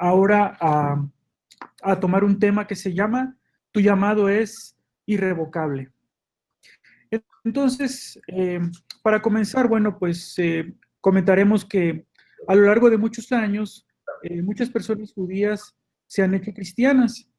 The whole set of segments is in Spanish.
ahora a tomar un tema que se llama Tu llamado es irrevocable. Entonces, para comenzar, bueno, pues comentaremos que a lo largo de muchos años, muchas personas judías se han hecho cristianas.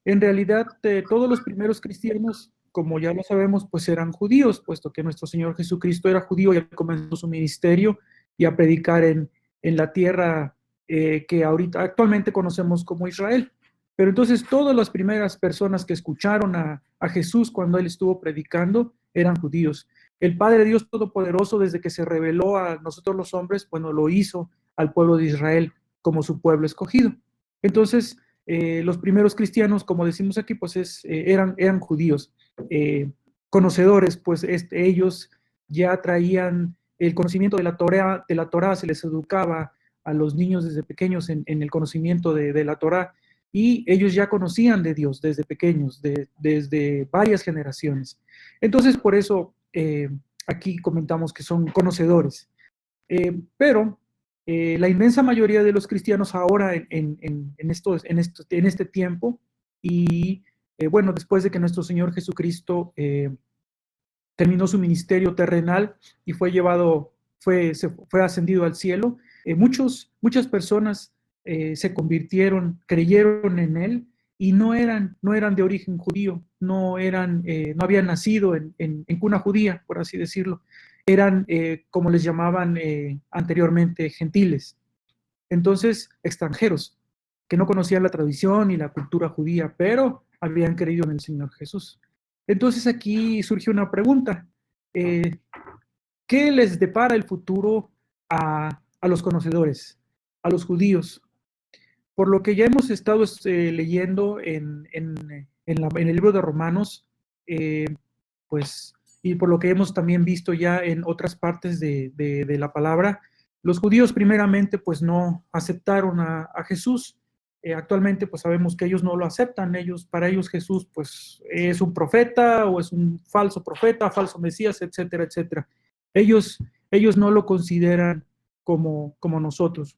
En realidad, todos los primeros cristianos, como ya lo sabemos, pues eran judíos, puesto que nuestro Señor Jesucristo era judío y comenzó su ministerio y a predicar en la tierra que ahorita actualmente conocemos como Israel. Pero entonces todas las primeras personas que escucharon a Jesús cuando él estuvo predicando eran judíos. El Padre Dios Todopoderoso, desde que se reveló a nosotros los hombres, bueno, lo hizo al pueblo de Israel como su pueblo escogido. Entonces, los primeros cristianos, como decimos aquí, pues eran judíos, conocedores, pues ellos ya traían el conocimiento de la Torá, se les educaba a los niños desde pequeños en el conocimiento de la Torá, y ellos ya conocían de Dios desde pequeños, desde varias generaciones. Entonces, por eso aquí comentamos que son conocedores. Pero la inmensa mayoría de los cristianos ahora en este tiempo, y bueno, después de que nuestro Señor Jesucristo terminó su ministerio terrenal y fue llevado, fue ascendido al cielo, muchas personas se convirtieron, creyeron en él, y no eran de origen judío, no habían nacido en cuna judía, por así decirlo. Eran, como les llamaban anteriormente, gentiles. Entonces, extranjeros, que no conocían la tradición y la cultura judía, pero habían creído en el Señor Jesús. Entonces aquí surge una pregunta. Eh, ¿Qué les depara el futuro a los conocedores, a los judíos? Por lo que ya hemos estado leyendo en el libro de Romanos, eh, pues, y por lo que hemos también visto ya en otras partes de la palabra, los judíos primeramente pues no aceptaron a Jesús. Actualmente pues sabemos que ellos no lo aceptan. Para ellos Jesús pues es un profeta, o es un falso profeta, falso mesías, etcétera, etcétera. Ellos no lo consideran como nosotros,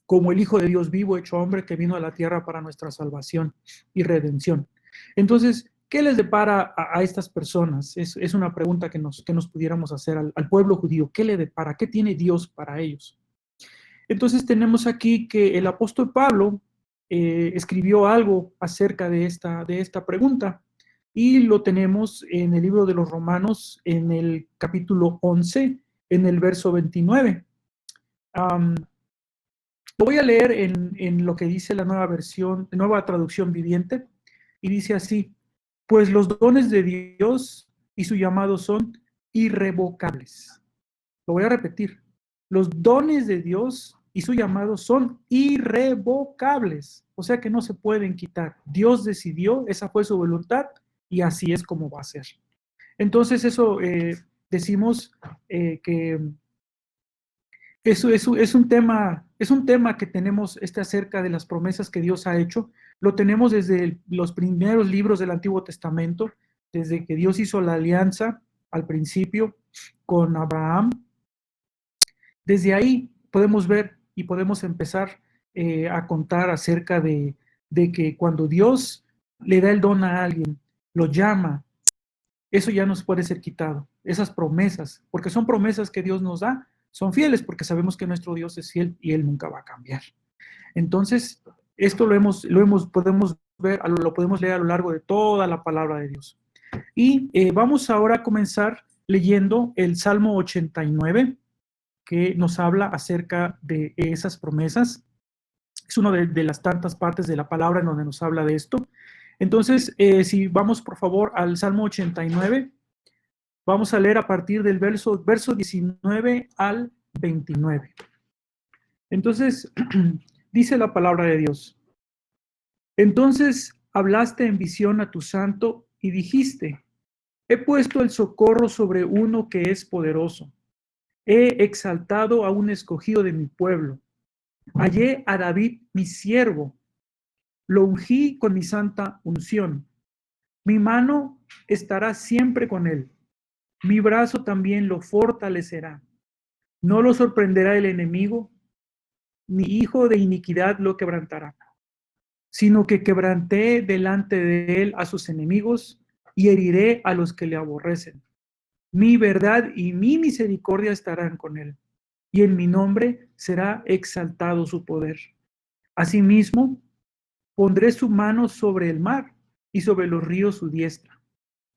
como el Hijo de Dios vivo, hecho hombre, que vino a la tierra para nuestra salvación y redención. Entonces, ¿qué les depara a estas personas? Es una pregunta que nos pudiéramos hacer al pueblo judío. ¿Qué le depara? ¿Qué tiene Dios para ellos? Entonces tenemos aquí que el apóstol Pablo escribió algo acerca de esta pregunta, y lo tenemos en el libro de los Romanos, en el capítulo 11, en el verso 29. Um, lo voy a leer en lo que dice la nueva traducción viviente, y dice así: pues los dones de Dios y su llamado son irrevocables. Lo voy a repetir: los dones de Dios y su llamado son irrevocables, o sea que no se pueden quitar. Dios decidió, esa fue su voluntad, y así es como va a ser. Entonces eso decimos que eso es un tema que tenemos acerca de las promesas que Dios ha hecho. Lo tenemos desde los primeros libros del Antiguo Testamento, desde que Dios hizo la alianza al principio con Abraham. Desde ahí podemos ver y podemos empezar a contar acerca de que cuando Dios le da el don a alguien, lo llama, eso ya nos puede ser quitado. Esas promesas, porque son promesas que Dios nos da, son fieles, porque sabemos que nuestro Dios es fiel y Él nunca va a cambiar. Entonces, esto podemos ver, lo podemos leer a lo largo de toda la palabra de Dios. Y vamos ahora a comenzar leyendo el Salmo 89, que nos habla acerca de esas promesas. Es una de las tantas partes de la palabra en donde nos habla de esto. Entonces, si vamos por favor al Salmo 89, vamos a leer a partir del verso 19 al 29. Entonces, dice la palabra de Dios: entonces hablaste en visión a tu santo y dijiste: he puesto el socorro sobre uno que es poderoso. He exaltado a un escogido de mi pueblo. Hallé a David mi siervo. Lo ungí con mi santa unción. Mi mano estará siempre con él. Mi brazo también lo fortalecerá. No lo sorprenderá el enemigo. ni hijo de iniquidad lo quebrantará, sino que quebranté delante de él a sus enemigos y heriré a los que le aborrecen. Mi verdad y mi misericordia estarán con él, y en mi nombre será exaltado su poder. Asimismo, pondré su mano sobre el mar y sobre los ríos su diestra.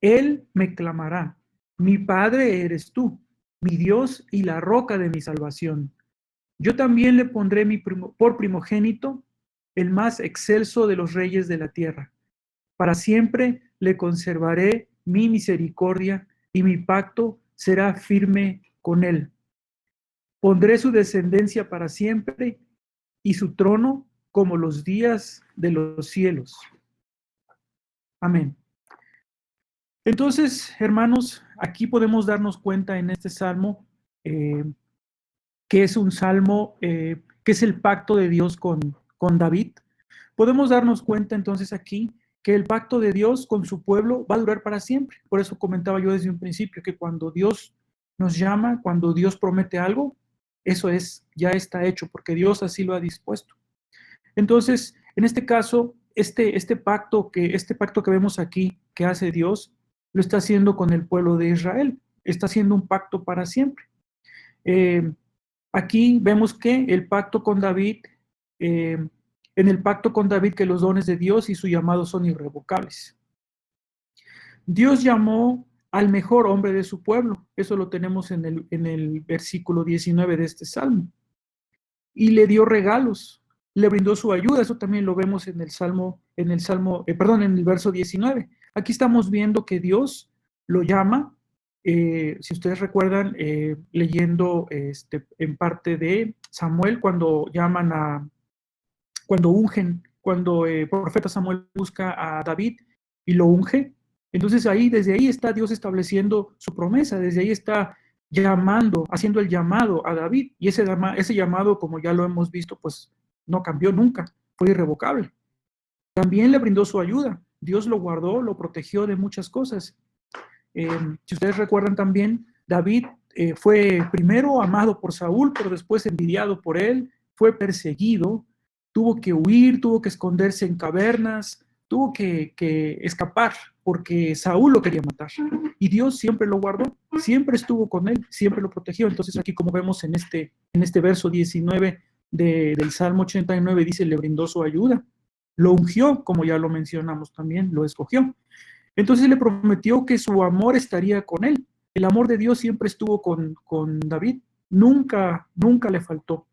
Él me clamará, mi Padre eres tú, mi Dios y la roca de mi salvación. Yo también le pondré por primogénito, el más excelso de los reyes de la tierra. Para siempre le conservaré mi misericordia y mi pacto será firme con él. Pondré su descendencia para siempre y su trono como los días de los cielos. Amén. Entonces, hermanos, aquí podemos darnos cuenta en este salmo eh, que es un salmo que es el pacto de Dios con David. Podemos darnos cuenta entonces aquí que el pacto de Dios con su pueblo va a durar para siempre. Por eso comentaba yo desde un principio que cuando Dios nos llama, cuando Dios promete algo, eso es, ya está hecho, porque Dios así lo ha dispuesto. Entonces, en este caso, este pacto que vemos aquí, que hace Dios, lo está haciendo con el pueblo de Israel. Está haciendo un pacto para siempre. Eh, Aquí vemos que el pacto con David, en el pacto con David, que los dones de Dios y su llamado son irrevocables. Dios llamó al mejor hombre de su pueblo, eso lo tenemos en el versículo 19 de este salmo, y le dio regalos, le brindó su ayuda, eso también lo vemos en en el verso 19. Aquí estamos viendo que Dios lo llama, si ustedes recuerdan, leyendo en parte de Samuel, cuando ungen, cuando el profeta Samuel busca a David y lo unge, entonces desde ahí está Dios estableciendo su promesa, desde ahí está llamando, haciendo el llamado a David, y ese llamado, como ya lo hemos visto, pues no cambió nunca, fue irrevocable. También le brindó su ayuda, Dios lo guardó, lo protegió de muchas cosas. Si ustedes recuerdan también, David fue primero amado por Saúl, pero después envidiado por él, fue perseguido, tuvo que huir, tuvo que esconderse en cavernas, tuvo que escapar porque Saúl lo quería matar. Y Dios siempre lo guardó, siempre estuvo con él, siempre lo protegió. Entonces aquí, como vemos en este verso 19 del Salmo 89, dice, le brindó su ayuda, lo ungió, como ya lo mencionamos también, lo escogió. Entonces le prometió que su amor estaría con él. El amor de Dios siempre estuvo con David, nunca le faltó.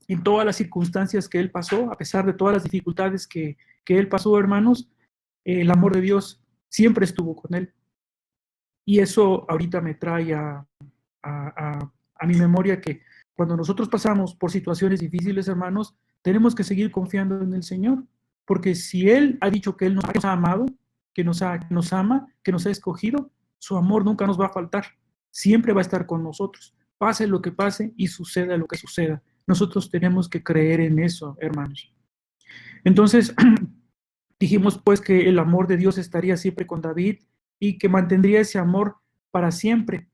En todas las circunstancias que él pasó, a pesar de todas las dificultades que él pasó, hermanos, el amor de Dios siempre estuvo con él. Y eso ahorita me trae a mi memoria que cuando nosotros pasamos por situaciones difíciles, hermanos, tenemos que seguir confiando en el Señor, porque si Él ha dicho que Él nos ha amado, que nos ama, que nos ha escogido, su amor nunca nos va a faltar, siempre va a estar con nosotros, pase lo que pase y suceda lo que suceda. Nosotros tenemos que creer en eso, hermanos. Entonces, dijimos pues que el amor de Dios estaría siempre con David y que mantendría ese amor para siempre.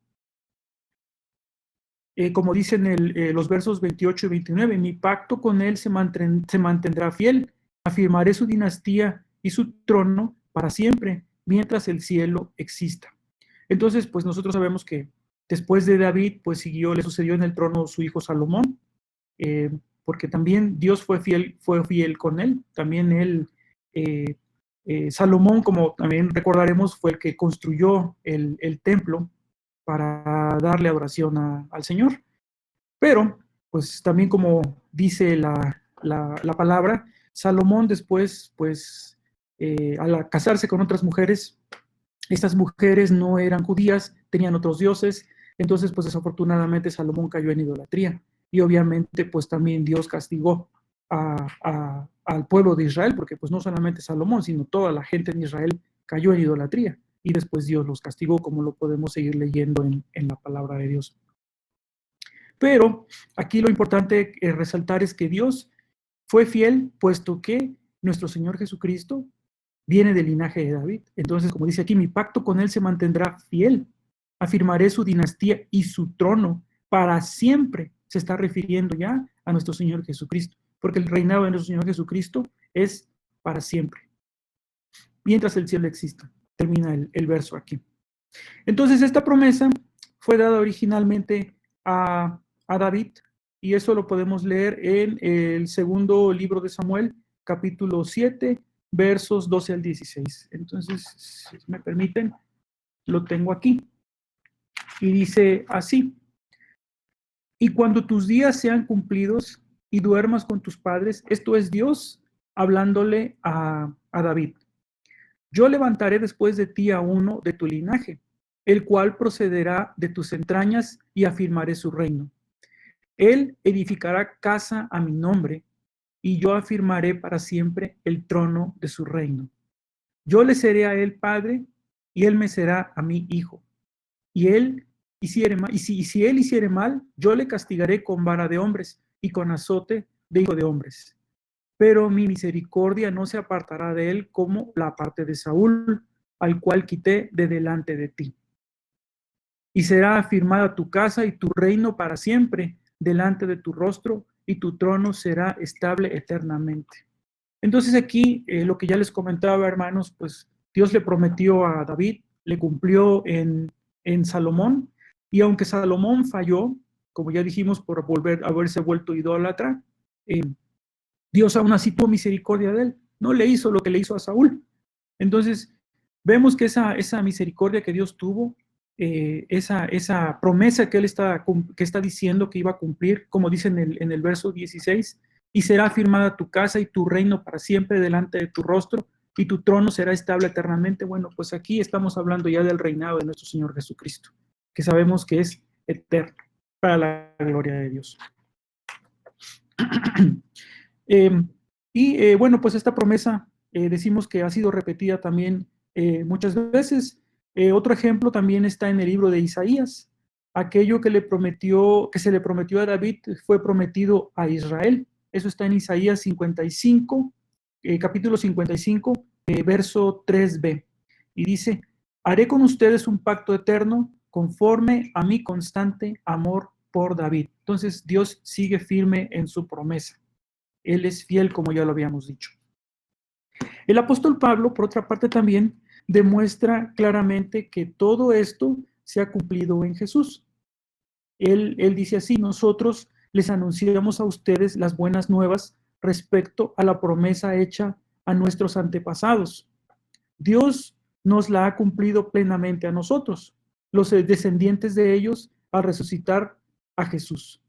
Como dicen los versos 28 y 29, mi pacto con él se mantendrá fiel, afirmaré su dinastía y su trono para siempre, mientras el cielo exista. Entonces, pues nosotros sabemos que después de David, pues le sucedió en el trono su hijo Salomón, porque también Dios fue fiel con él, también Salomón, como también recordaremos, fue el que construyó el templo para darle adoración al Señor. Pero, pues también como dice la palabra, Salomón después, pues, al casarse con otras mujeres, estas mujeres no eran judías, tenían otros dioses, entonces, pues desafortunadamente Salomón cayó en idolatría. Y obviamente, pues también Dios castigó al pueblo de Israel, porque pues no solamente Salomón, sino toda la gente en Israel cayó en idolatría. Y después Dios los castigó, como lo podemos seguir leyendo en la palabra de Dios. Pero aquí lo importante resaltar es que Dios fue fiel, puesto que nuestro Señor Jesucristo viene del linaje de David. Entonces, como dice aquí, mi pacto con él se mantendrá fiel. Afirmaré su dinastía y su trono para siempre, se está refiriendo ya a nuestro Señor Jesucristo, porque el reinado de nuestro Señor Jesucristo es para siempre, mientras el cielo exista. Termina el verso aquí. Entonces, esta promesa fue dada originalmente a David, y eso lo podemos leer en el segundo libro de Samuel, capítulo 7, versos 12 al 16. Entonces, si me permiten, lo tengo aquí. Y dice así: y cuando tus días sean cumplidos y duermas con tus padres, esto es Dios hablándole a David. Yo levantaré después de ti a uno de tu linaje, el cual procederá de tus entrañas, y afirmaré su reino. Él edificará casa a mi nombre, y yo afirmaré para siempre el trono de su reino. Yo le seré a él padre, y él me será a mí hijo. Y él hiciere mal, y si él hiciere mal, yo le castigaré con vara de hombres y con azote de hijo de hombres. Pero mi misericordia no se apartará de él como la parte de Saúl, al cual quité de delante de ti. Y será afirmada tu casa y tu reino para siempre delante de tu rostro, y tu trono será estable eternamente. Entonces aquí, lo que ya les comentaba, hermanos, pues Dios le prometió a David, le cumplió en Salomón, y aunque Salomón falló, como ya dijimos, por haberse vuelto idólatra, Dios aún así tuvo misericordia de él, no le hizo lo que le hizo a Saúl. Entonces, vemos que esa misericordia que Dios tuvo, esa promesa que él está diciendo que iba a cumplir, como dice en el verso 16, y será firmada tu casa y tu reino para siempre delante de tu rostro, y tu trono será estable eternamente. Bueno, pues aquí estamos hablando ya del reinado de nuestro Señor Jesucristo, que sabemos que es eterno, para la gloria de Dios. Bueno, pues esta promesa decimos que ha sido repetida también muchas veces. Otro ejemplo también está en el libro de Isaías. Aquello que se le prometió a David fue prometido a Israel. Eso está en Isaías 55, capítulo 55, verso 3b. Y dice: haré con ustedes un pacto eterno conforme a mi constante amor por David. Entonces Dios sigue firme en su promesa. Él es fiel, como ya lo habíamos dicho. El apóstol Pablo, por otra parte, también demuestra claramente que todo esto se ha cumplido en Jesús. Él dice así: nosotros les anunciamos a ustedes las buenas nuevas respecto a la promesa hecha a nuestros antepasados. Dios nos la ha cumplido plenamente a nosotros, los descendientes de ellos, al resucitar a Jesús.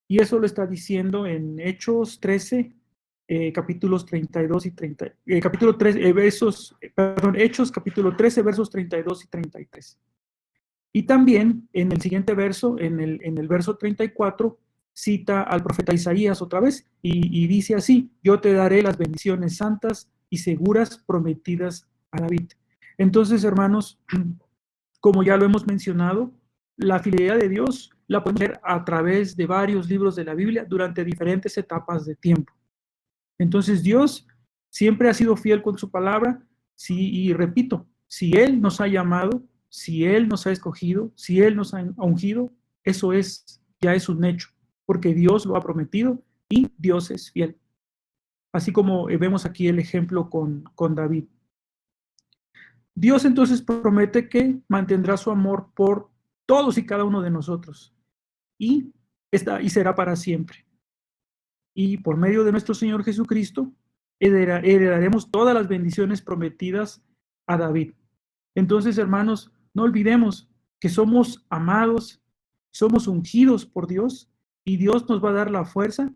Y eso lo está diciendo en Hechos 13, capítulos 32 y 30, capítulo 3, Hechos capítulo 13, versos 32 y 33. Y también en el siguiente verso, en el verso 34, cita al profeta Isaías otra vez, y dice así: yo te daré las bendiciones santas y seguras prometidas a David. Entonces, hermanos, como ya lo hemos mencionado, la fidelidad de Dios la podemos ver a través de varios libros de la Biblia durante diferentes etapas de tiempo. Entonces Dios siempre ha sido fiel con su palabra, sí, y repito, si Él nos ha llamado, si Él nos ha escogido, si Él nos ha ungido, eso ya es un hecho, porque Dios lo ha prometido y Dios es fiel. Así como vemos aquí el ejemplo con David. Dios entonces promete que mantendrá su amor por todos y cada uno de nosotros, y será para siempre. Y por medio de nuestro Señor Jesucristo heredaremos todas las bendiciones prometidas a David. Entonces, hermanos, no olvidemos que somos amados, somos ungidos por Dios, y Dios nos va a dar la fuerza,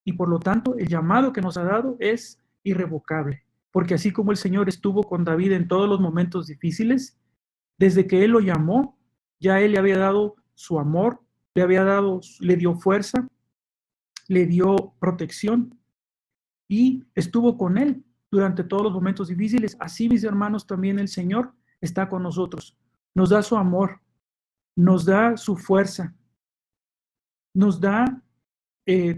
y por lo tanto el llamado que nos ha dado es irrevocable. Porque así como el Señor estuvo con David en todos los momentos difíciles, desde que Él lo llamó, ya Él le había dado su amor, le dio fuerza, le dio protección, y estuvo con Él durante todos los momentos difíciles. Así, mis hermanos, también el Señor está con nosotros. Nos da su amor, nos da su fuerza, nos da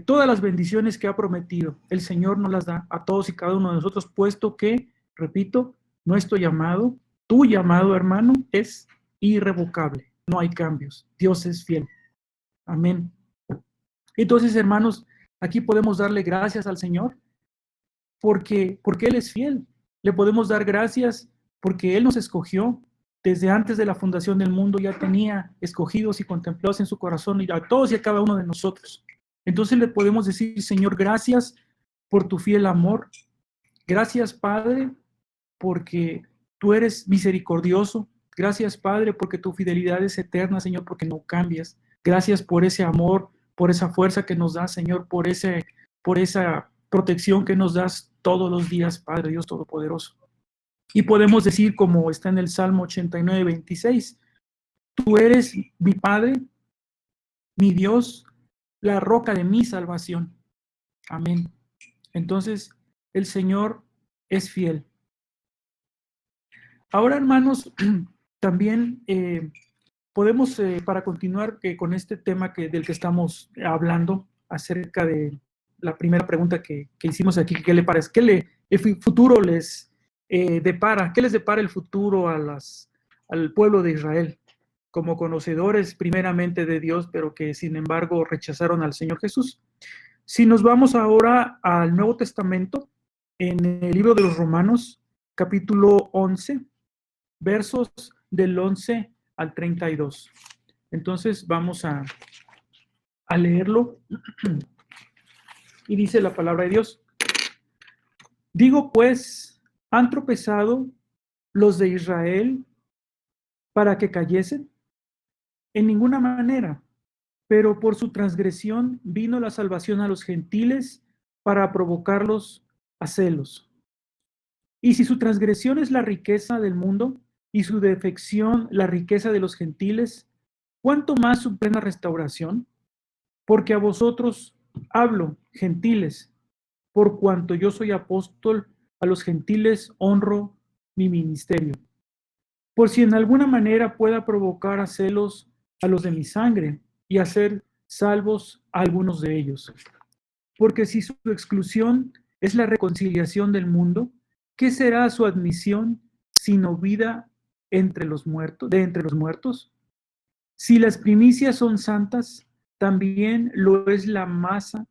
todas las bendiciones que ha prometido. El Señor nos las da a todos y cada uno de nosotros, puesto que, repito, nuestro llamado, tu llamado, hermano, es irrevocable. No hay cambios. Dios es fiel. Amén. Entonces, hermanos, aquí podemos darle gracias al Señor porque Él es fiel. Le podemos dar gracias porque Él nos escogió. Desde antes de la fundación del mundo ya tenía escogidos y contemplados en su corazón y a todos y a cada uno de nosotros. Entonces le podemos decir, Señor, gracias por tu fiel amor. Gracias, Padre, porque tú eres misericordioso. Gracias, Padre, porque tu fidelidad es eterna, Señor, porque no cambias. Gracias por ese amor, por esa fuerza que nos das, Señor, por esa protección que nos das todos los días, Padre Dios Todopoderoso. Y podemos decir, como está en el Salmo 89, 26, tú eres mi Padre, mi Dios, la roca de mi salvación. Amén. Entonces, el Señor es fiel. Ahora, hermanos, también podemos, para continuar con este tema del que estamos hablando, acerca de la primera pregunta que hicimos aquí, ¿qué le parece? El futuro les depara? ¿Qué les depara el futuro al pueblo de Israel? Como conocedores primeramente de Dios, pero que sin embargo rechazaron al Señor Jesús. Si nos vamos ahora al Nuevo Testamento, en el libro de los Romanos, capítulo 11, versos del 11 al 32. Entonces vamos a leerlo. Y dice la palabra de Dios. Digo pues, ¿han tropezado los de Israel para que cayesen? En ninguna manera, pero por su transgresión vino la salvación a los gentiles para provocarlos a celos. Y si su transgresión es la riqueza del mundo y su defección la riqueza de los gentiles, ¿cuánto más su plena restauración? Porque a vosotros hablo, gentiles, por cuanto yo soy apóstol, a los gentiles honro mi ministerio. Por si en alguna manera pueda provocar a celos a los de mi sangre y hacer salvos a algunos de ellos. Porque si su exclusión es la reconciliación del mundo, ¿qué será su admisión sino vida entre los muertos, de entre los muertos? Si las primicias son santas, también lo es la masa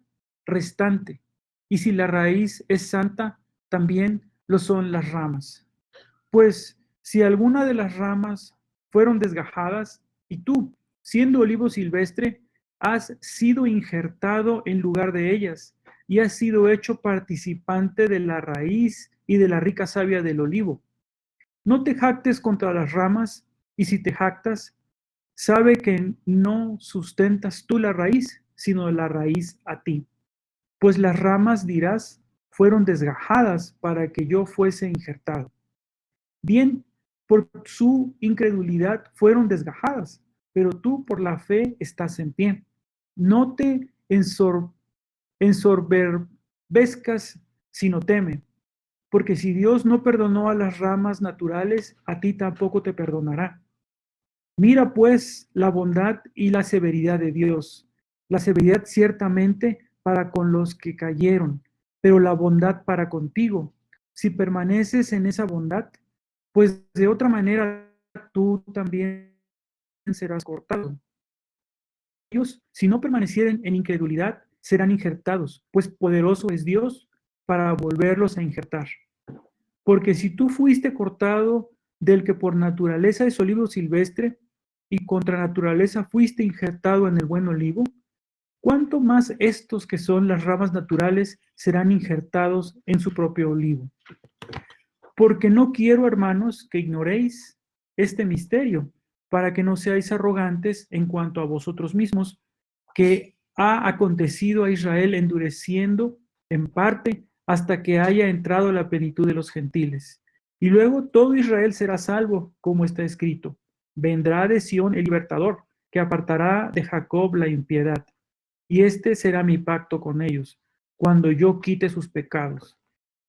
restante. Y si la raíz es santa, también lo son las ramas. Pues si alguna de las ramas fueron desgajadas, y tú, siendo olivo silvestre, has sido injertado en lugar de ellas, y has sido hecho participante de la raíz y de la rica savia del olivo. No te jactes contra las ramas, y si te jactas, sabe que no sustentas tú la raíz, sino la raíz a ti. Pues las ramas, dirás, fueron desgajadas para que yo fuese injertado. Bien, por su incredulidad fueron desgajadas, pero tú por la fe estás en pie. No te ensoberbezcas, sino teme, porque si Dios no perdonó a las ramas naturales, a ti tampoco te perdonará. Mira pues la bondad y la severidad de Dios. La severidad ciertamente para con los que cayeron, pero la bondad para contigo. Si permaneces en esa bondad, pues de otra manera tú también serás cortado. Ellos, si no permanecieren en incredulidad, serán injertados, pues poderoso es Dios para volverlos a injertar. Porque si tú fuiste cortado del que por naturaleza es olivo silvestre, y contra naturaleza fuiste injertado en el buen olivo, ¿cuánto más estos que son las ramas naturales serán injertados en su propio olivo? Porque no quiero, hermanos, que ignoréis este misterio, para que no seáis arrogantes en cuanto a vosotros mismos, que ha acontecido a Israel endureciendo en parte hasta que haya entrado la plenitud de los gentiles. Y luego todo Israel será salvo, como está escrito. Vendrá de Sión el libertador, que apartará de Jacob la impiedad. Y este será mi pacto con ellos, cuando yo quite sus pecados.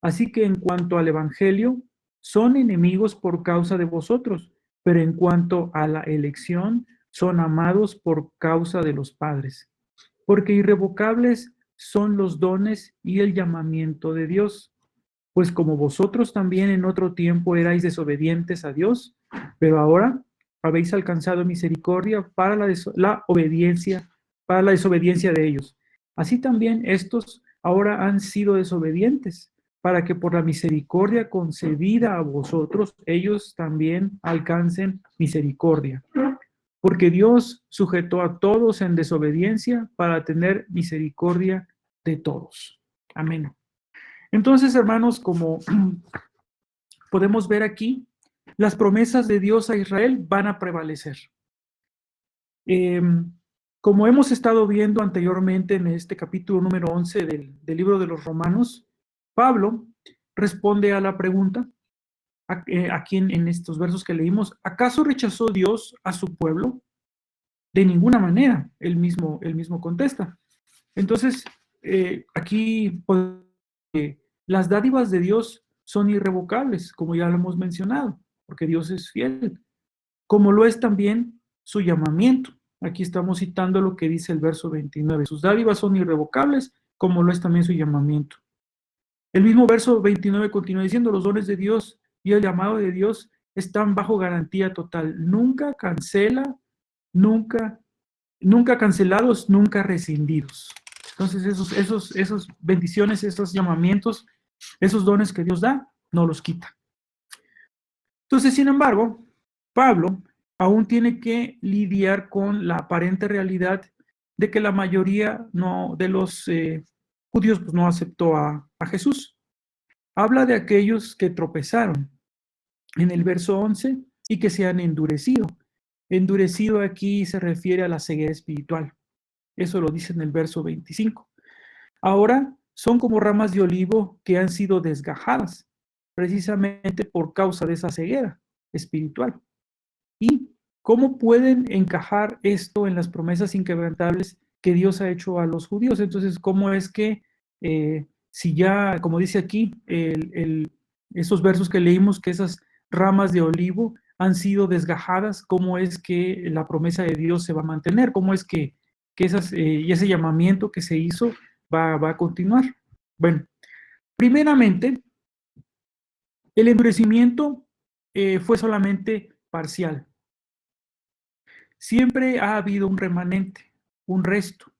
Así que en cuanto al Evangelio, son enemigos por causa de vosotros, pero en cuanto a la elección, son amados por causa de los padres. Porque irrevocables son los dones y el llamamiento de Dios. Pues como vosotros también en otro tiempo erais desobedientes a Dios, pero ahora habéis alcanzado misericordia para la obediencia, para la desobediencia de ellos. así también estos ahora han sido desobedientes, para que por la misericordia concedida a vosotros, ellos también alcancen misericordia. Porque Dios sujetó a todos en desobediencia para tener misericordia de todos. Amén. Entonces, hermanos, como podemos ver aquí, las promesas de Dios a Israel van a prevalecer. Eh, como hemos estado viendo anteriormente en este capítulo número 11 del libro de los Romanos, Pablo responde a la pregunta, aquí en estos versos que leímos, ¿acaso rechazó Dios a su pueblo? De ninguna manera, él mismo contesta. Entonces, aquí las dádivas de Dios son irrevocables, como ya lo hemos mencionado, porque Dios es fiel, como lo es también su llamamiento. Aquí estamos citando lo que dice el verso 29. Sus dádivas son irrevocables, como lo es también su llamamiento. El mismo verso 29 continúa diciendo, los dones de Dios y el llamado de Dios están bajo garantía total. Nunca cancela, nunca, nunca cancelados, nunca rescindidos. Entonces esos bendiciones, esos llamamientos, esos dones que Dios da, no los quita. Entonces, sin embargo, Pablo aún tiene que lidiar con la aparente realidad de que la mayoría de los judíos pues, no aceptó a Jesús. Habla de aquellos que tropezaron en el verso 11 y que se han endurecido. Endurecido aquí se refiere a la ceguera espiritual. Eso lo dice en el verso 25. Ahora son como ramas de olivo que han sido desgajadas, precisamente por causa de esa ceguera espiritual. ¿Y cómo pueden encajar esto en las promesas inquebrantables que Dios ha hecho a los judíos? Entonces, ¿cómo es que si ya, como dice aquí, esos versos que leímos, que esas ramas de olivo han sido desgajadas, cómo es que la promesa de Dios se va a mantener? ¿Cómo es que y ese llamamiento que se hizo va a continuar? Bueno, primeramente, el endurecimiento fue solamente parcial. Siempre ha habido un remanente, un resto,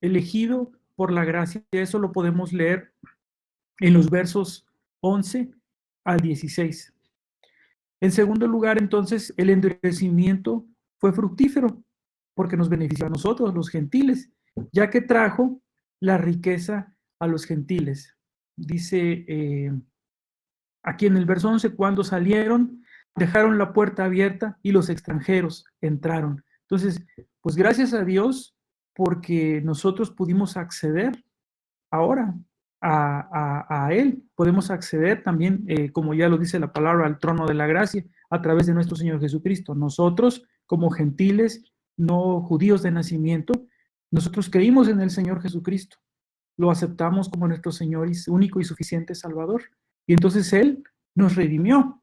elegido por la gracia. Eso lo podemos leer en los versos 11 al 16. En segundo lugar, entonces, el endurecimiento fue fructífero porque nos benefició a nosotros, los gentiles, ya que trajo la riqueza a los gentiles. Dice aquí en el verso 11, cuando salieron, dejaron la puerta abierta y los extranjeros entraron. Entonces, pues gracias a Dios porque nosotros pudimos acceder ahora a Él. Podemos acceder también, como ya lo dice la palabra, al trono de la gracia a través de nuestro Señor Jesucristo. Nosotros, como gentiles, no judíos de nacimiento, nosotros creímos en el Señor Jesucristo. Lo aceptamos como nuestro Señor único y suficiente Salvador. Y entonces Él nos redimió.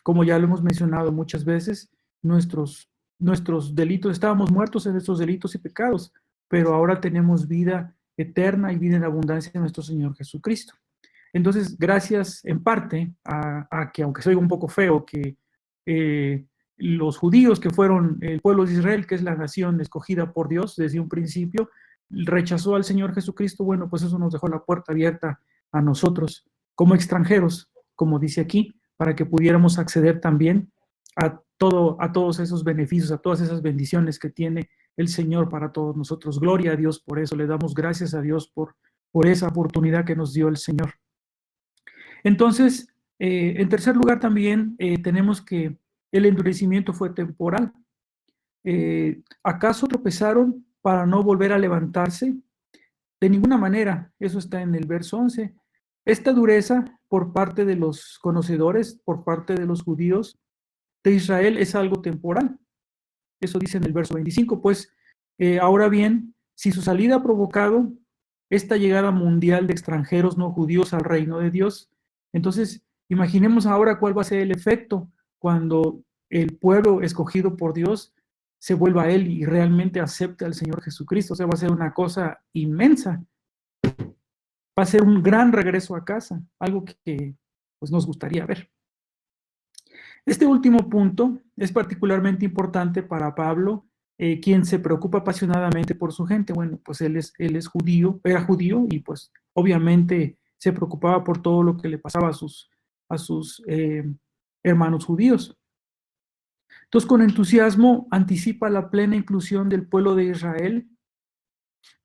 Como ya lo hemos mencionado muchas veces, nuestros delitos, estábamos muertos en nuestros delitos y pecados, pero ahora tenemos vida eterna y vida en abundancia en nuestro Señor Jesucristo. Entonces, gracias en parte a que, aunque se oiga un poco feo, que los judíos que fueron el pueblo de Israel, que es la nación escogida por Dios desde un principio, rechazó al Señor Jesucristo, bueno, pues eso nos dejó la puerta abierta a nosotros como extranjeros, como dice aquí, para que pudiéramos acceder también a todos esos beneficios, a todas esas bendiciones que tiene el Señor para todos nosotros. Gloria a Dios por eso, le damos gracias a Dios por esa oportunidad que nos dio el Señor. Entonces, en tercer lugar también tenemos que el endurecimiento fue temporal. ¿Acaso tropezaron para no volver a levantarse? De ninguna manera, eso está en el verso 11. Esta dureza por parte de los conocedores, por parte de los judíos de Israel es algo temporal. Eso dice en el verso 25. Pues ahora bien, si su salida ha provocado esta llegada mundial de extranjeros no judíos al reino de Dios, entonces imaginemos ahora cuál va a ser el efecto cuando el pueblo escogido por Dios se vuelva a Él y realmente acepte al Señor Jesucristo. O sea, va a ser una cosa inmensa. Va a ser un gran regreso a casa, algo que pues, nos gustaría ver. Este último punto es particularmente importante para Pablo quien se preocupa apasionadamente por su gente. Bueno, pues él es judío, era judío y pues obviamente se preocupaba por todo lo que le pasaba a sus hermanos judíos. Entonces, con entusiasmo anticipa la plena inclusión del pueblo de Israel.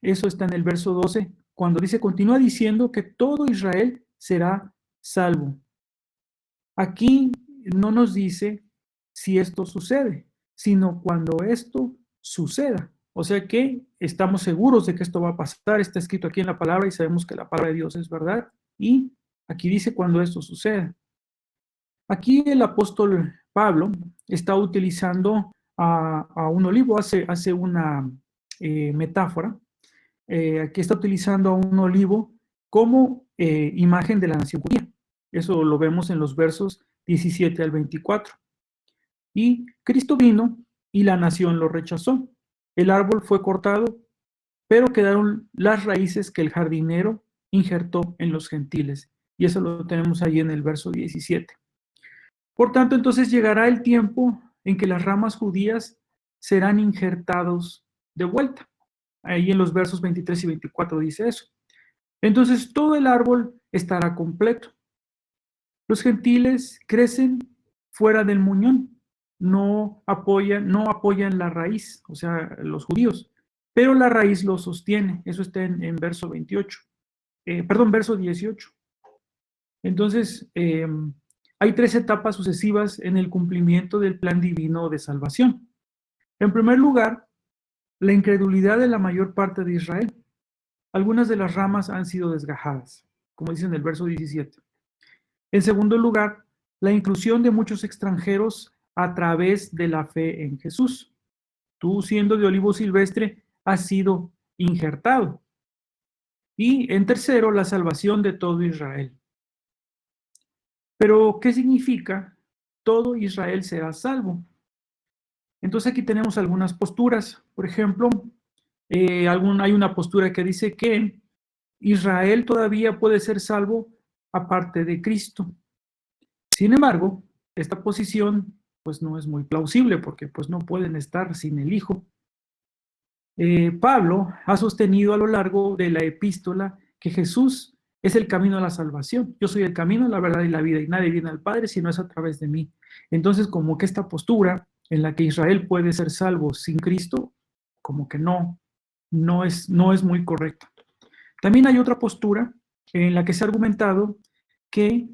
Eso está en el verso 12, cuando dice, continúa diciendo que todo Israel será salvo. Aquí no nos dice si esto sucede, sino cuando esto suceda. O sea que estamos seguros de que esto va a pasar, está escrito aquí en la palabra y sabemos que la palabra de Dios es verdad. Y aquí dice cuando esto suceda. Aquí el apóstol Pablo está utilizando a un olivo, hace una metáfora. Aquí está utilizando a un olivo como imagen de la nación judía. Eso lo vemos en los versos 17 al 24. Y Cristo vino y la nación lo rechazó. El árbol fue cortado, pero quedaron las raíces que el jardinero injertó en los gentiles. Y eso lo tenemos ahí en el verso 17. Por tanto, entonces llegará el tiempo en que las ramas judías serán injertados de vuelta. Ahí en los versos 23 y 24 dice eso. Entonces todo el árbol estará completo. Los gentiles crecen fuera del muñón, no apoyan la raíz, o sea, los judíos, pero la raíz lo sostiene. Eso está en verso 28, verso 18. Entonces, hay 3 etapas sucesivas en el cumplimiento del plan divino de salvación. En primer lugar, la incredulidad de la mayor parte de Israel. Algunas de las ramas han sido desgajadas, como dice en el verso 17. En segundo lugar, la inclusión de muchos extranjeros a través de la fe en Jesús. Tú, siendo de olivo silvestre, has sido injertado. Y en tercero, la salvación de todo Israel. Pero, ¿qué significa? Todo Israel será salvo. Entonces aquí tenemos algunas posturas. Por ejemplo, hay una postura que dice que Israel todavía puede ser salvo aparte de Cristo. Sin embargo, esta posición pues no es muy plausible porque pues no pueden estar sin el Hijo. Pablo ha sostenido a lo largo de la epístola que Jesús es el camino a la salvación. Yo soy el camino, la verdad y la vida, y nadie viene al Padre si no es a través de mí. Entonces, como que esta postura en la que Israel puede ser salvo sin Cristo, como que no es muy correcta. También hay otra postura en la que se ha argumentado que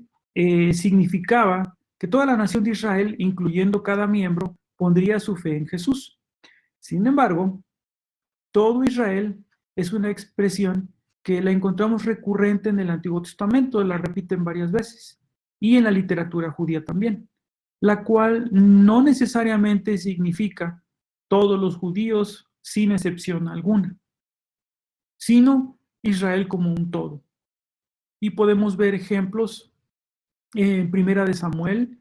significaba que toda la nación de Israel, incluyendo cada miembro, pondría su fe en Jesús. Sin embargo, todo Israel es una expresión que la encontramos recurrente en el Antiguo Testamento, la repiten varias veces, y en la literatura judía también, la cual no necesariamente significa todos los judíos sin excepción alguna, sino Israel como un todo. Y podemos ver ejemplos en Primera de Samuel,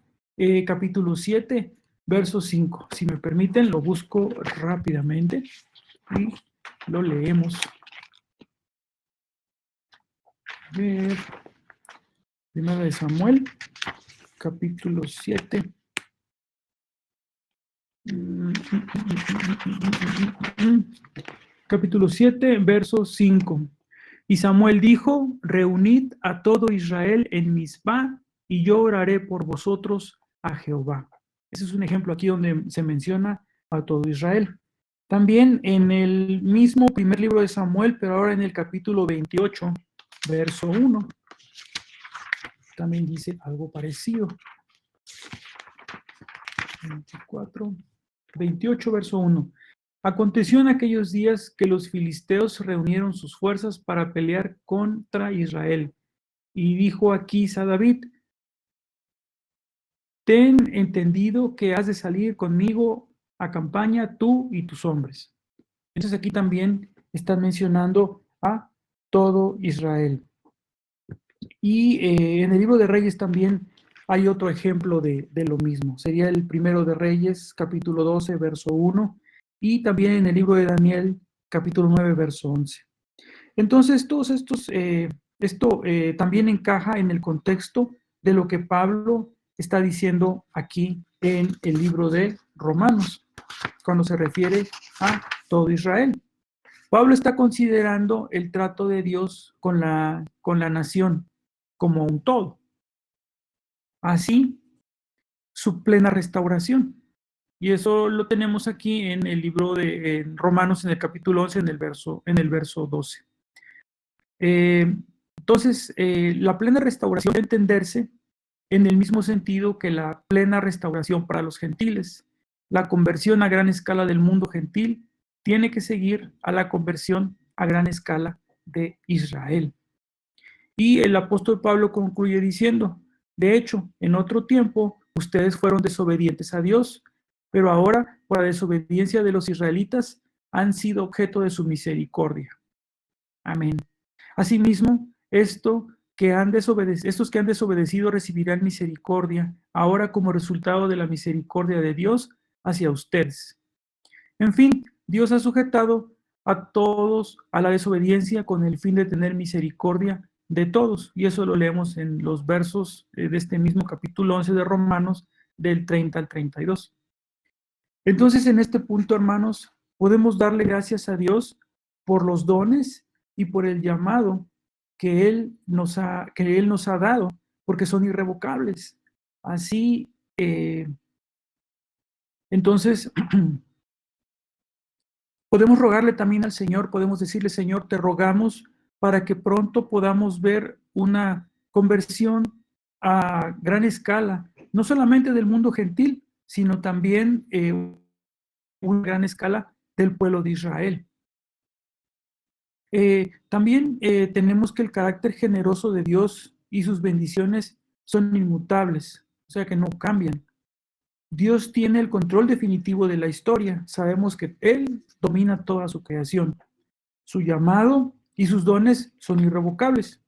capítulo 7, verso 5. Si me permiten, lo busco rápidamente y lo leemos. Primera de Samuel, capítulo 7. Capítulo 7, verso 5. Y Samuel dijo, reunid a todo Israel en Mizpá, y yo oraré por vosotros a Jehová. Ese es un ejemplo aquí donde se menciona a todo Israel. También en el mismo primer libro de Samuel, pero ahora en el capítulo 28, verso 1, también dice algo parecido. 28, verso 1. Aconteció en aquellos días que los filisteos reunieron sus fuerzas para pelear contra Israel. Y dijo Aquís a David, ten entendido que has de salir conmigo a campaña tú y tus hombres. Entonces aquí también están mencionando a todo Israel. Y en el libro de Reyes también hay otro ejemplo de lo mismo. Sería el primero de Reyes, capítulo 12, verso 1, y también en el libro de Daniel, capítulo 9, verso 11. Entonces, todos estos, esto también encaja en el contexto de lo que Pablo está diciendo aquí en el libro de Romanos. cuando se refiere a todo Israel. Pablo está considerando el trato de Dios con la nación como un todo. Así, su plena restauración. Y eso lo tenemos aquí en el libro de Romanos, en el capítulo 11, en el verso 12. Entonces, la plena restauración debe entenderse en el mismo sentido que la plena restauración para los gentiles. La conversión a gran escala del mundo gentil tiene que seguir a la conversión a gran escala de Israel. Y el apóstol Pablo concluye diciendo, de hecho, en otro tiempo ustedes fueron desobedientes a Dios, pero ahora, por la desobediencia de los israelitas, han sido objeto de su misericordia. Amén. Asimismo, estos que han desobedecido recibirán misericordia, ahora como resultado de la misericordia de Dios hacia ustedes. En fin, Dios ha sujetado a todos a la desobediencia con el fin de tener misericordia de todos. Y eso lo leemos en los versos de este mismo capítulo 11 de Romanos, del 30 al 32. Entonces, en este punto, hermanos, podemos darle gracias a Dios por los dones y por el llamado que Él nos ha dado, porque son irrevocables. Así, entonces, podemos rogarle también al Señor, podemos decirle, Señor, te rogamos para que pronto podamos ver una conversión a gran escala, no solamente del mundo gentil, sino también una gran escala del pueblo de Israel. También tenemos que el carácter generoso de Dios y sus bendiciones son inmutables, o sea que no cambian. Dios tiene el control definitivo de la historia. Sabemos que Él domina toda su creación. Su llamado y sus dones son irrevocables.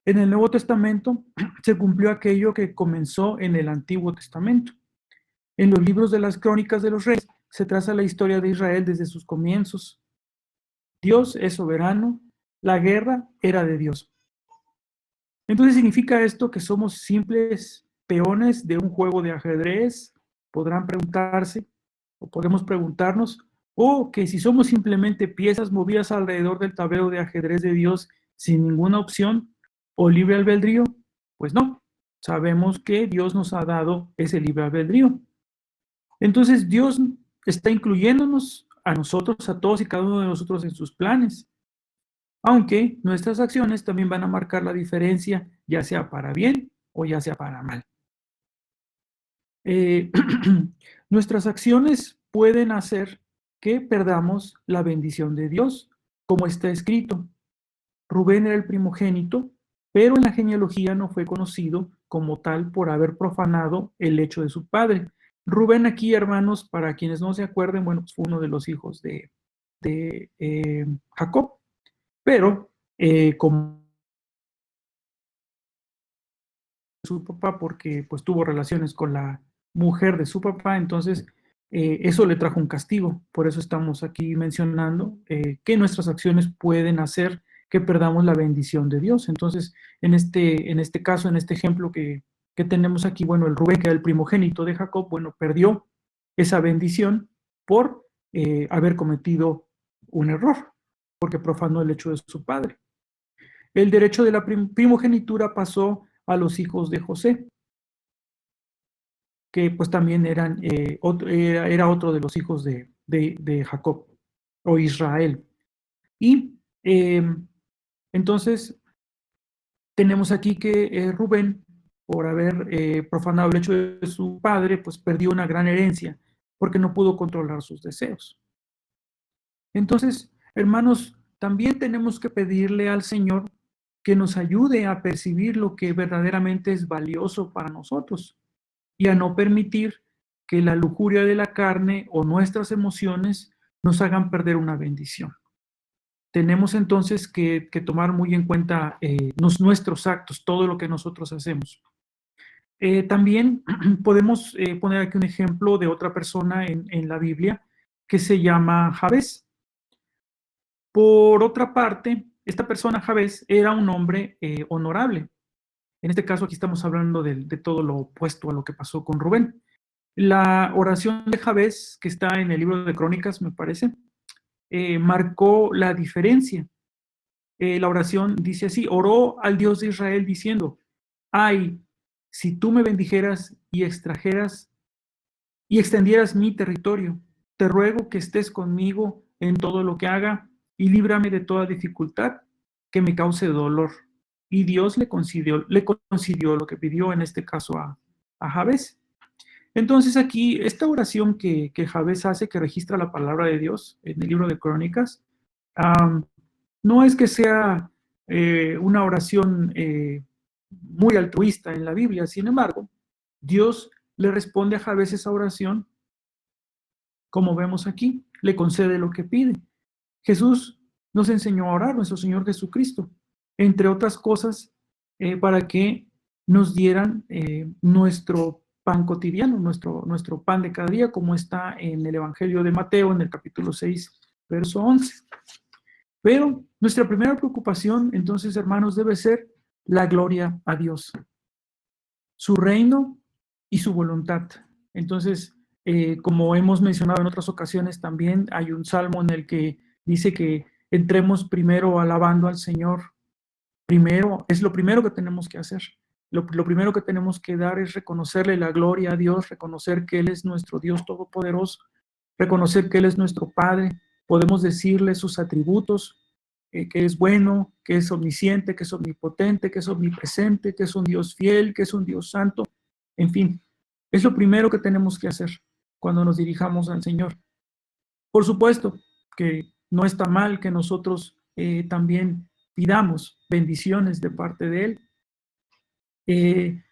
En el Nuevo Testamento se cumplió aquello que comenzó en el Antiguo Testamento. En los libros de las crónicas de los reyes se traza la historia de Israel desde sus comienzos. Dios es soberano, la guerra era de Dios. Entonces, ¿significa esto que somos simples peones de un juego de ajedrez? Podrán preguntarse, o podemos preguntarnos, o que si somos simplemente piezas movidas alrededor del tablero de ajedrez de Dios sin ninguna opción o libre albedrío. Pues no, sabemos que Dios nos ha dado ese libre albedrío. Entonces Dios está incluyéndonos a nosotros, a todos y cada uno de nosotros en sus planes. Aunque nuestras acciones también van a marcar la diferencia, ya sea para bien o ya sea para mal. Nuestras acciones pueden hacer que perdamos la bendición de Dios, como está escrito. Rubén era el primogénito, pero en la genealogía no fue conocido como tal por haber profanado el lecho de su padre. Rubén aquí, hermanos, para quienes no se acuerden, bueno, fue uno de los hijos de Jacob, pero como su papá, porque pues tuvo relaciones con la mujer de su papá, entonces eso le trajo un castigo. Por eso estamos aquí mencionando que nuestras acciones pueden hacer que perdamos la bendición de Dios. Entonces, en este caso, en este ejemplo que tenemos aquí, bueno, el Rubén, que era el primogénito de Jacob, bueno, perdió esa bendición por haber cometido un error, porque profanó el hecho de su padre. El derecho de la primogenitura pasó a los hijos de José, que pues también era otro de los hijos de Jacob o Israel. Y entonces tenemos aquí que Rubén, por haber profanado el hecho de su padre, pues perdió una gran herencia porque no pudo controlar sus deseos. Entonces, hermanos, también tenemos que pedirle al Señor que nos ayude a percibir lo que verdaderamente es valioso para nosotros y a no permitir que la lujuria de la carne o nuestras emociones nos hagan perder una bendición. Tenemos entonces que tomar muy en cuenta nuestros actos, todo lo que nosotros hacemos. También podemos poner aquí un ejemplo de otra persona en la Biblia que se llama Jabez. Por otra parte, esta persona, Jabez, era un hombre honorable. En este caso, aquí estamos hablando de todo lo opuesto a lo que pasó con Rubén. La oración de Jabez, que está en el libro de Crónicas, me parece, marcó la diferencia. La oración dice así: oró al Dios de Israel diciendo: ay, si tú me bendijeras y extrajeras y extendieras mi territorio, te ruego que estés conmigo en todo lo que haga y líbrame de toda dificultad que me cause dolor. Y Dios le concedió lo que pidió, en este caso a Jabez. Entonces aquí, esta oración que Jabez hace, que registra la palabra de Dios en el libro de Crónicas, um, no es que sea una oración muy altruista en la Biblia. Sin embargo, Dios le responde a Jabez esa oración, como vemos aquí, le concede lo que pide. Jesús nos enseñó a orar, nuestro Señor Jesucristo, entre otras cosas, para que nos dieran nuestro pan cotidiano, nuestro pan de cada día, como está en el Evangelio de Mateo, en el capítulo 6, verso 11. Pero nuestra primera preocupación, entonces, hermanos, debe ser la gloria a Dios, su reino y su voluntad. Entonces, como hemos mencionado en otras ocasiones, también hay un salmo en el que dice que entremos primero alabando al Señor. Primero, es lo primero que tenemos que hacer. Lo primero que tenemos que dar es reconocerle la gloria a Dios, reconocer que Él es nuestro Dios todopoderoso, reconocer que Él es nuestro Padre. Podemos decirle sus atributos, que es bueno, que es omnisciente, que es omnipotente, que es omnipresente, que es un Dios fiel, que es un Dios santo. En fin, es lo primero que tenemos que hacer cuando nos dirijamos al Señor. Por supuesto que no está mal que nosotros también pidamos bendiciones de parte de Él.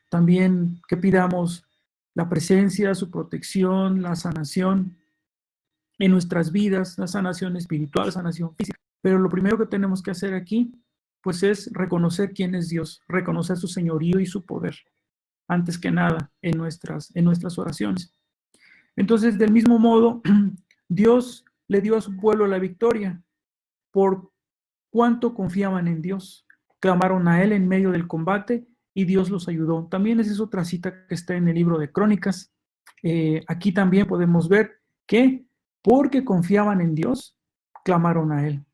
También que pidamos la presencia, su protección, la sanación en nuestras vidas, la sanación espiritual, sanación física. Pero lo primero que tenemos que hacer aquí, pues es reconocer quién es Dios, reconocer su señorío y su poder, antes que nada en nuestras oraciones. Entonces, del mismo modo, Dios le dio a su pueblo la victoria por cuánto confiaban en Dios. Clamaron a Él en medio del combate y Dios los ayudó. También esa es otra cita que está en el libro de Crónicas. Aquí también podemos ver que porque confiaban en Dios, clamaron a Él.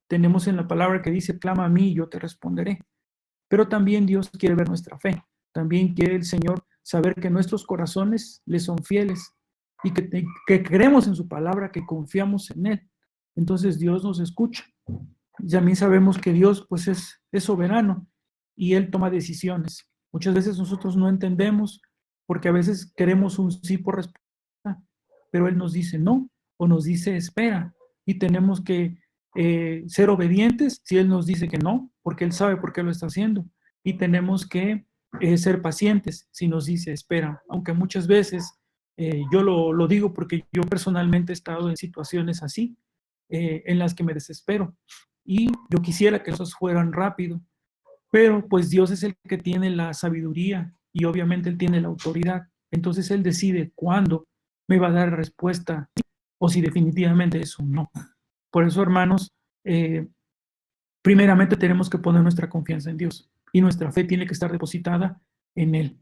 Tenemos en la palabra que dice: clama a mí y yo te responderé. Pero también Dios quiere ver nuestra fe. También quiere el Señor saber que nuestros corazones le son fieles y que creemos en su palabra, que confiamos en Él. Entonces Dios nos escucha. También sabemos que Dios pues es soberano y Él toma decisiones. Muchas veces nosotros no entendemos porque a veces queremos un sí por respuesta, pero Él nos dice no o nos dice espera y tenemos que ser obedientes si Él nos dice que no, porque Él sabe por qué lo está haciendo, y tenemos que ser pacientes si nos dice espera, aunque muchas veces yo lo digo porque yo personalmente he estado en situaciones así, en las que me desespero y yo quisiera que esos fueran rápido, pero pues Dios es el que tiene la sabiduría y obviamente Él tiene la autoridad. Entonces Él decide cuándo me va a dar respuesta o si definitivamente es un no. Por eso, hermanos, primeramente tenemos que poner nuestra confianza en Dios y nuestra fe tiene que estar depositada en Él.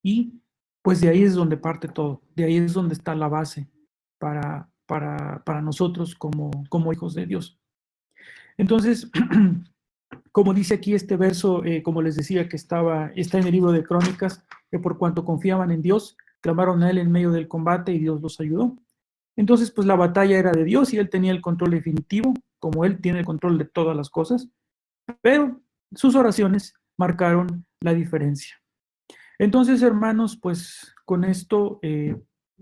Y pues de ahí es donde parte todo, de ahí es donde está la base para nosotros como hijos de Dios. Entonces, como dice aquí este verso, como les decía, que está en el libro de Crónicas, que por cuanto confiaban en Dios, clamaron a Él en medio del combate y Dios los ayudó. Entonces, pues la batalla era de Dios y Él tenía el control definitivo, como Él tiene el control de todas las cosas, pero sus oraciones marcaron la diferencia. Entonces, hermanos, pues con esto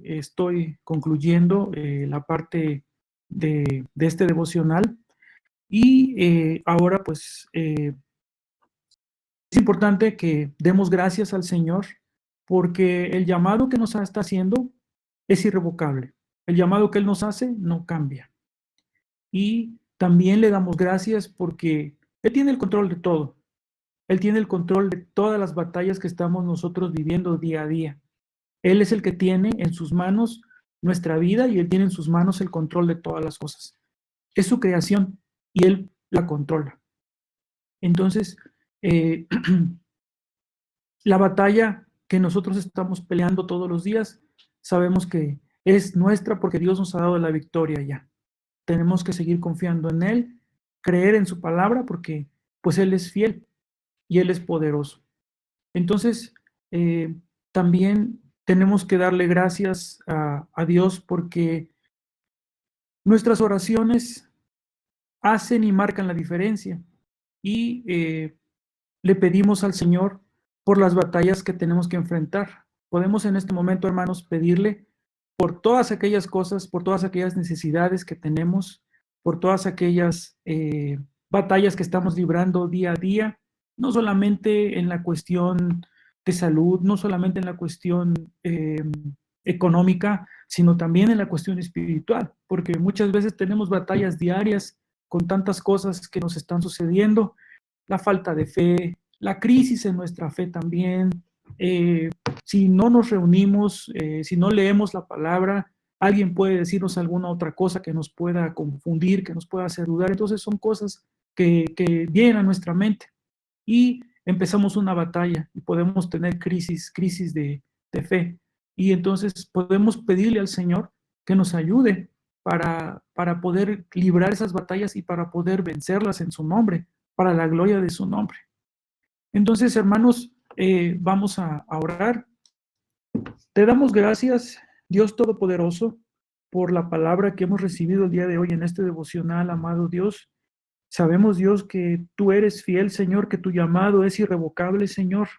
estoy concluyendo la parte de este devocional. Y ahora pues es importante que demos gracias al Señor porque el llamado que nos está haciendo es irrevocable. El llamado que Él nos hace no cambia. Y también le damos gracias porque Él tiene el control de todo. Él tiene el control de todas las batallas que estamos nosotros viviendo día a día. Él es el que tiene en sus manos nuestra vida y Él tiene en sus manos el control de todas las cosas. Es su creación y Él la controla. Entonces, la batalla que nosotros estamos peleando todos los días sabemos que es nuestra porque Dios nos ha dado la victoria ya. Tenemos que seguir confiando en Él, creer en su palabra porque pues Él es fiel y Él es poderoso. Entonces, eh, también tenemos que darle gracias a Dios porque nuestras oraciones hacen y marcan la diferencia. Y le pedimos al Señor por las batallas que tenemos que enfrentar. Podemos en este momento, hermanos, pedirle por todas aquellas cosas, por todas aquellas necesidades que tenemos, por todas aquellas batallas que estamos librando día a día, no solamente en la cuestión de salud, no solamente en la cuestión económica, sino también en la cuestión espiritual, porque muchas veces tenemos batallas diarias con tantas cosas que nos están sucediendo, la falta de fe, la crisis en nuestra fe también. Eh, si no nos reunimos, si no leemos la palabra, alguien puede decirnos alguna otra cosa que nos pueda confundir, que nos pueda hacer dudar. Entonces son cosas que vienen a nuestra mente y empezamos una batalla y podemos tener crisis de fe. Y entonces podemos pedirle al Señor que nos ayude para poder librar esas batallas y para poder vencerlas en su nombre, para la gloria de su nombre. Entonces, hermanos, vamos a orar. Te damos gracias, Dios Todopoderoso, por la palabra que hemos recibido el día de hoy en este devocional, amado Dios. Sabemos, Dios, que tú eres fiel, Señor, que tu llamado es irrevocable, Señor,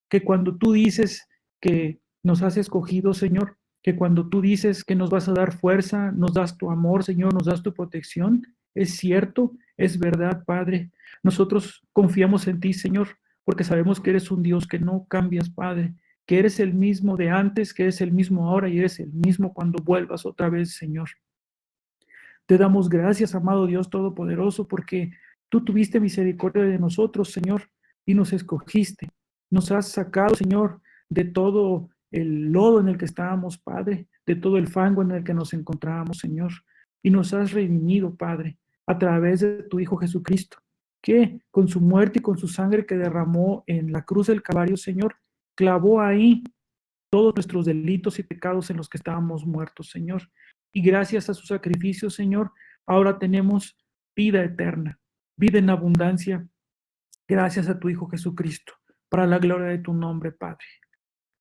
que cuando tú dices que nos has escogido, Señor, que cuando tú dices que nos vas a dar fuerza, nos das tu amor, Señor, nos das tu protección, es cierto, es verdad, Padre. Nosotros confiamos en ti, Señor, porque sabemos que eres un Dios que no cambias, Padre, que eres el mismo de antes, que eres el mismo ahora y eres el mismo cuando vuelvas otra vez, Señor. Te damos gracias, amado Dios Todopoderoso, porque tú tuviste misericordia de nosotros, Señor, y nos escogiste. Nos has sacado, Señor, de todo el lodo en el que estábamos, Padre, de todo el fango en el que nos encontrábamos, Señor, y nos has redimido, Padre, a través de tu Hijo Jesucristo, que con su muerte y con su sangre que derramó en la cruz del Calvario, Señor, clavó ahí todos nuestros delitos y pecados en los que estábamos muertos, Señor. Y gracias a su sacrificio, Señor, ahora tenemos vida eterna, vida en abundancia, gracias a tu Hijo Jesucristo, para la gloria de tu nombre, Padre.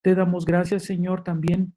Te damos gracias, Señor, también,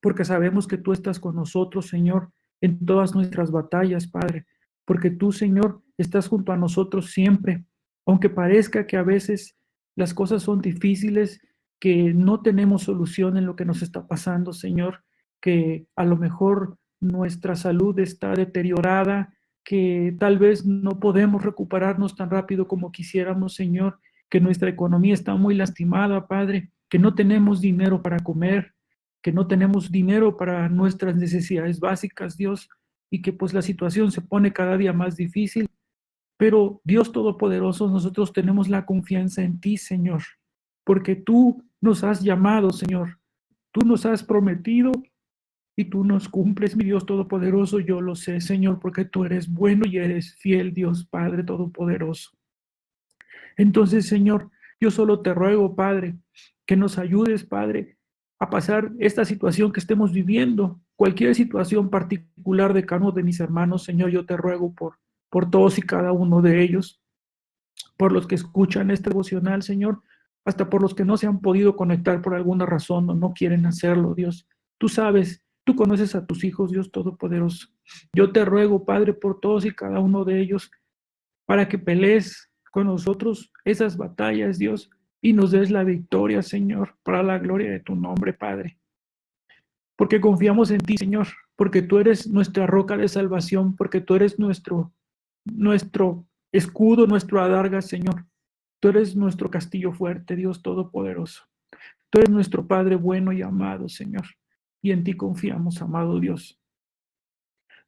porque sabemos que tú estás con nosotros, Señor, en todas nuestras batallas, Padre, porque tú, Señor, estás junto a nosotros siempre, aunque parezca que a veces las cosas son difíciles, que no tenemos solución en lo que nos está pasando, Señor, que a lo mejor nuestra salud está deteriorada, que tal vez no podemos recuperarnos tan rápido como quisiéramos, Señor, que nuestra economía está muy lastimada, Padre, que no tenemos dinero para comer, que no tenemos dinero para nuestras necesidades básicas, Dios, y que pues la situación se pone cada día más difícil. Pero Dios Todopoderoso, nosotros tenemos la confianza en ti, Señor, porque tú nos has llamado, Señor, tú nos has prometido y tú nos cumples, mi Dios Todopoderoso. Yo lo sé, Señor, porque tú eres bueno y eres fiel, Dios Padre Todopoderoso. Entonces, Señor, yo solo te ruego, Padre, que nos ayudes, Padre, a pasar esta situación que estemos viviendo, cualquier situación particular de cada uno de mis hermanos, Señor, yo te ruego por todos y cada uno de ellos, por los que escuchan este devocional, Señor, hasta por los que no se han podido conectar por alguna razón o no quieren hacerlo, Dios. Tú sabes, tú conoces a tus hijos, Dios Todopoderoso. Yo te ruego, Padre, por todos y cada uno de ellos, para que pelees con nosotros esas batallas, Dios, y nos des la victoria, Señor, para la gloria de tu nombre, Padre. Porque confiamos en ti, Señor, porque tú eres nuestra roca de salvación, porque tú eres nuestro escudo, nuestro adarga, Señor. Tú eres nuestro castillo fuerte, Dios Todopoderoso. Tú eres nuestro Padre bueno y amado, Señor. Y en ti confiamos, amado Dios.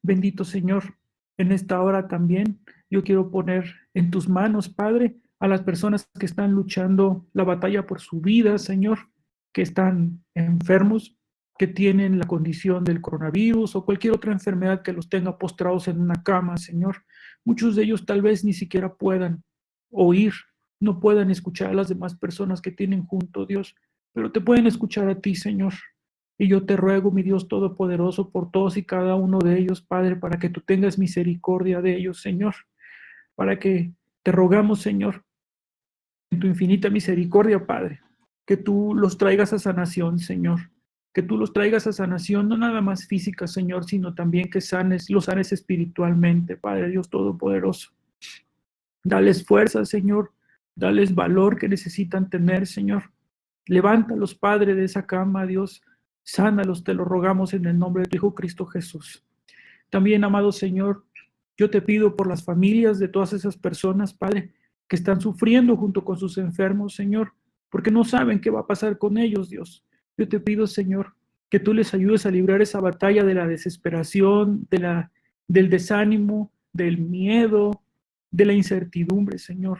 Bendito Señor, en esta hora también yo quiero poner en tus manos, Padre, a las personas que están luchando la batalla por su vida, Señor, que están enfermos, que tienen la condición del coronavirus o cualquier otra enfermedad que los tenga postrados en una cama, Señor. Muchos de ellos tal vez ni siquiera puedan oír, no puedan escuchar a las demás personas que tienen junto, Dios, pero te pueden escuchar a ti, Señor. Y yo te ruego, mi Dios Todopoderoso, por todos y cada uno de ellos, Padre, para que tú tengas misericordia de ellos, Señor, para que te rogamos, Señor, en tu infinita misericordia, Padre, que tú los traigas a sanación, Señor, que tú los traigas a sanación, no nada más física, Señor, sino también que los sanes espiritualmente, Padre Dios Todopoderoso. Dales fuerza, Señor, dales valor que necesitan tener, Señor. Levántalos, Padre, de esa cama, Dios, sánalos, te lo rogamos en el nombre de tu Hijo Cristo Jesús. También, amado Señor, yo te pido por las familias de todas esas personas, Padre, que están sufriendo junto con sus enfermos, Señor, porque no saben qué va a pasar con ellos, Dios. Yo te pido, Señor, que tú les ayudes a librar esa batalla de la desesperación, del desánimo, del miedo, de la incertidumbre, Señor.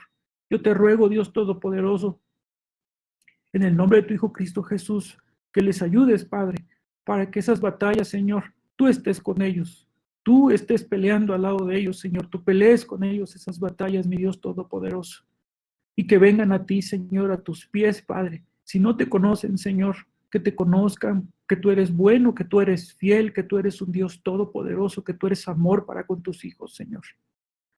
Yo te ruego, Dios Todopoderoso, en el nombre de tu Hijo Cristo Jesús, que les ayudes, Padre, para que esas batallas, Señor, tú estés con ellos, tú estés peleando al lado de ellos, Señor, tú pelees con ellos esas batallas, mi Dios Todopoderoso, y que vengan a ti, Señor, a tus pies, Padre. Si no te conocen, Señor, que te conozcan, que tú eres bueno, que tú eres fiel, que tú eres un Dios todopoderoso, que tú eres amor para con tus hijos, Señor.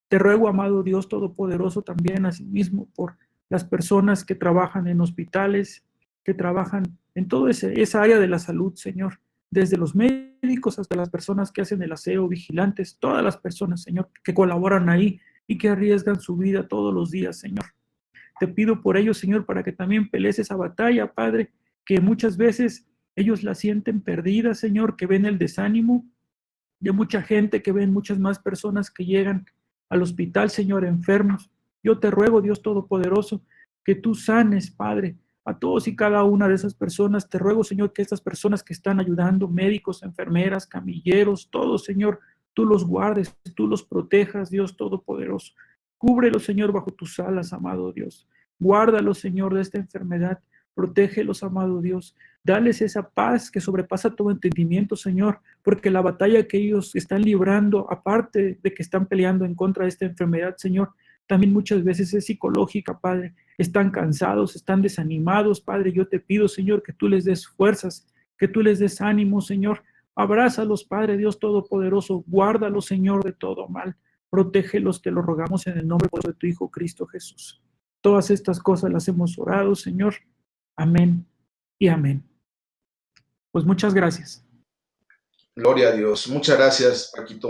Te ruego, amado Dios Todopoderoso, también asimismo por las personas que trabajan en hospitales, que trabajan en toda esa área de la salud, Señor, desde los médicos hasta las personas que hacen el aseo, vigilantes, todas las personas, Señor, que colaboran ahí y que arriesgan su vida todos los días, Señor. Te pido por ellos, Señor, para que también pelees esa batalla, Padre, que muchas veces ellos la sienten perdida, Señor, que ven el desánimo de mucha gente, que ven muchas más personas que llegan al hospital, Señor, enfermos. Yo te ruego, Dios Todopoderoso, que tú sanes, Padre, a todos y cada una de esas personas. Te ruego, Señor, que estas personas que están ayudando, médicos, enfermeras, camilleros, todos, Señor, tú los guardes, tú los protejas, Dios Todopoderoso. Cúbrelos, Señor, bajo tus alas, amado Dios. Guárdalos, Señor, de esta enfermedad. Protégelos, amado Dios. Dales esa paz que sobrepasa todo entendimiento, Señor, porque la batalla que ellos están librando, aparte de que están peleando en contra de esta enfermedad, Señor, también muchas veces es psicológica, Padre. Están cansados, están desanimados, Padre. Yo te pido, Señor, que tú les des fuerzas, que tú les des ánimo, Señor. Abrázalos, Padre Dios Todopoderoso. Guárdalos, Señor, de todo mal. Protégelos, te lo rogamos en el nombre de tu Hijo Cristo Jesús. Todas estas cosas las hemos orado, Señor. Amén y amén. Pues muchas gracias. Gloria a Dios. Muchas gracias, Paquito.